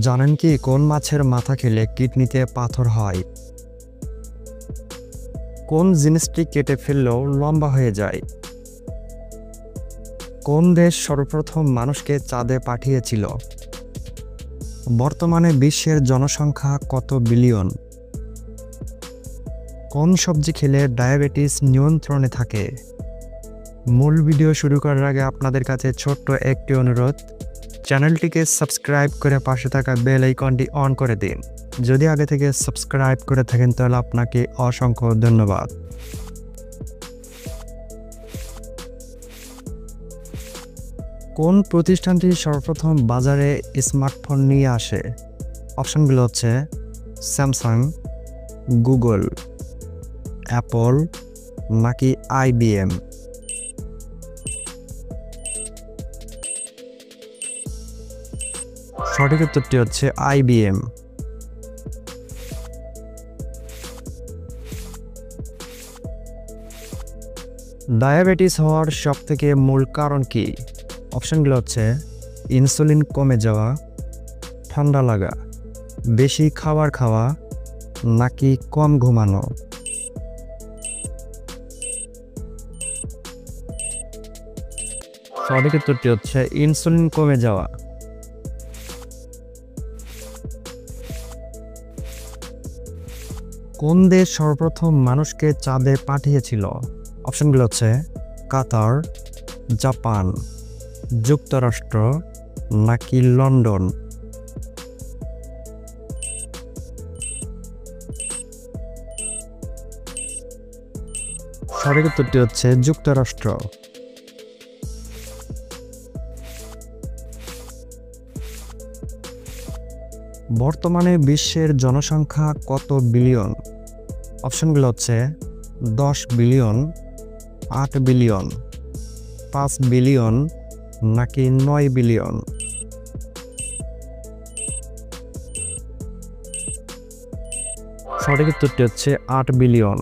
জানেন কি কোন মাছের মাথা খেলে কিডনিতে পাথর হয়? কোন জিনিসটি কেটে ফেললেও লম্বা হয়ে যায়? কোন দেশ সর্বপ্রথম মানুষকে চাঁদে পাঠিয়েছিল? বর্তমানে বিশ্বের জনসংখ্যা কত বিলিয়ন? কোন সবজি খেলে ডায়াবেটিস নিয়ন্ত্রণে থাকে? মূল ভিডিও শুরু করার আগে আপনাদের কাছে ছোট্ট একটি অনুরোধ, চ্যানেলটিকে সাবস্ক্রাইব করে পাশে থাকা বেল আইকনটি অন করে দিন। যদি আগে থেকে সাবস্ক্রাইব করে থাকেন তাহলে আপনাকে অসংখ্য ধন্যবাদ। কোন প্রতিষ্ঠানটি সর্বপ্রথম বাজারে স্মার্টফোন নিয়ে আসে? অপশনগুলো হচ্ছে স্যামসাং, গুগল, অ্যাপল নাকি IBM। সঠিক উত্তরটি হচ্ছে IBM। ডায়াবেটিস হওয়ার সবথেকে মূল কারণ কি? অপশনগুলো হচ্ছে ইনসুলিন কমে যাওয়া, ঠান্ডা লাগা, বেশি খাবার খাওয়া নাকি কম ঘুমানো। সঠিক উত্তরটি হচ্ছে ইনসুলিন কমে যাওয়া। কোন দেশ সর্বপ্রথম মানুষকে চাঁদে পাঠিয়েছিল? অপশনগুলো হচ্ছে কাতার, জাপান, যুক্তরাষ্ট্র নাকি লন্ডন। সঠিক উত্তরটি হচ্ছে যুক্তরাষ্ট্র। বর্তমানে বিশ্বের জনসংখ্যা কত বিলিয়ন? অপশনগুলো হচ্ছে 10 বিলিয়ন, 8 বিলিয়ন, 5 বিলিয়ন নাকি 9 বিলিয়ন। সঠিক উত্তরটি হচ্ছে 8 বিলিয়ন।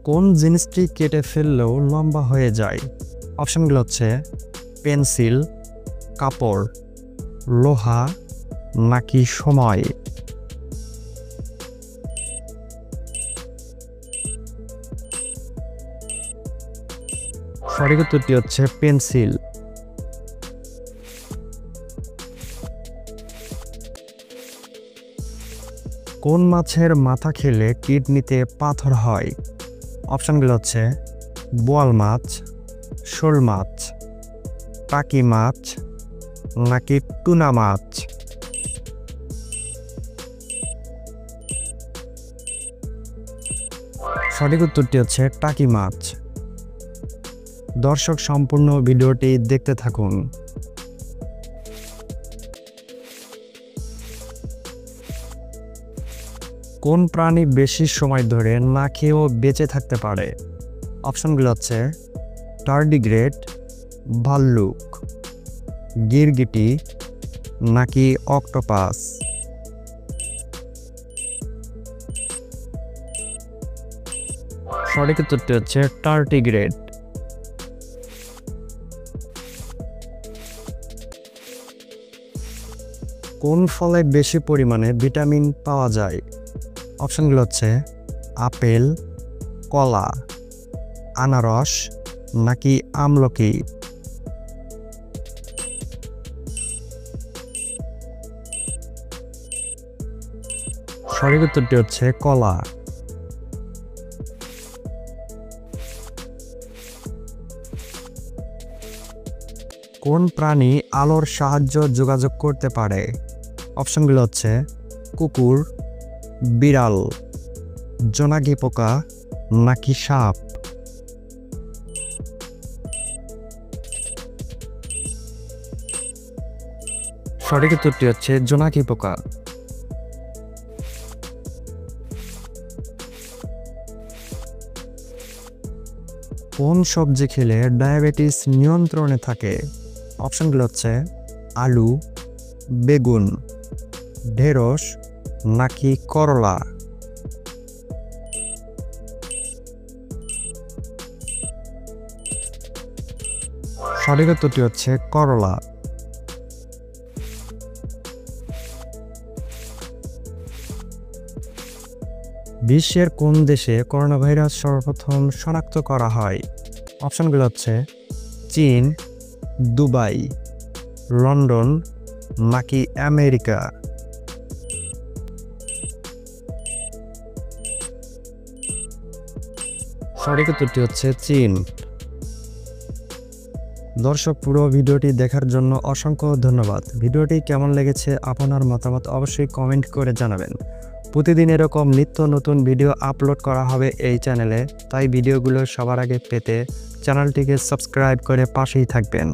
কোন জিনিসটি কেটে ফেললেও লম্বা হয়ে যায়? অপশনগুলো হচ্ছে পেন্সিল, কাপড়, লোহা নাকি সময়। সঠিক উত্তরটি হচ্ছে পেন্সিল। কোন মাছের মাথা খেলে কিডনিতে পাথর হয়? অপশনগুলো হচ্ছে বোয়াল মাছ, শোল মাছ, টাকি মাছ নাকি টুনা মাছ। সঠিক উত্তরটি হচ্ছে টাকি মাছ। দর্শক সম্পূর্ণ ভিডিওটি দেখতে থাকুন। কোন প্রাণী বেশি সময় ধরে না খেয়েও বেঁচে থাকতে পারে? অপশনগুলো হচ্ছে টার্ডিগ্রেড, ভাল্লুক, গিরগিটি নাকি অক্টোপাস। সঠিক উত্তরটি হচ্ছে টার্ডিগ্রেড। কোন ফলে বেশি পরিমাণে ভিটামিন পাওয়া যায়? অপশনগুলো হচ্ছে আপেল, কলা, আনারস নাকি আমলকি। সঠিক উত্তরটি হচ্ছে কলা। কোন প্রাণী আলোর সাহায্য যোগাযোগ করতে পারে? অপশনগুলো হচ্ছে কুকুর, বিড়াল, জোনাকি পোকা নাকি সাপ। সঠিক উত্তরটি হচ্ছে জোনাকি পোকা। কোন সবজি খেলে ডায়াবেটিস নিয়ন্ত্রণে থাকে? অপশনগুলো হচ্ছে আলু, বেগুন, ঢেঁড়স নাকি করলা। সঠিক উত্তরটি হচ্ছে করলা। বিশ্বের কোন দেশে করোনা ভাইরাস সর্বপ্রথম শনাক্ত করা হয়? অপশনগুলো হচ্ছে চীন, দুবাই, লন্ডন নাকি আমেরিকা। সঠিক উত্তরটি হচ্ছে চীন। দর্শক, পুরো ভিডিওটি দেখার জন্য অসংখ্য ধন্যবাদ। ভিডিওটি কেমন লেগেছে আপনার মতামত অবশ্যই কমেন্ট করে জানাবেন। প্রতিদিন এরকম নিত্য নতুন ভিডিও আপলোড করা হবে এই চ্যানেলে, তাই ভিডিওগুলো সবার আগে পেতে চ্যানেলটিকে সাবস্ক্রাইব করে পাশেই থাকবেন।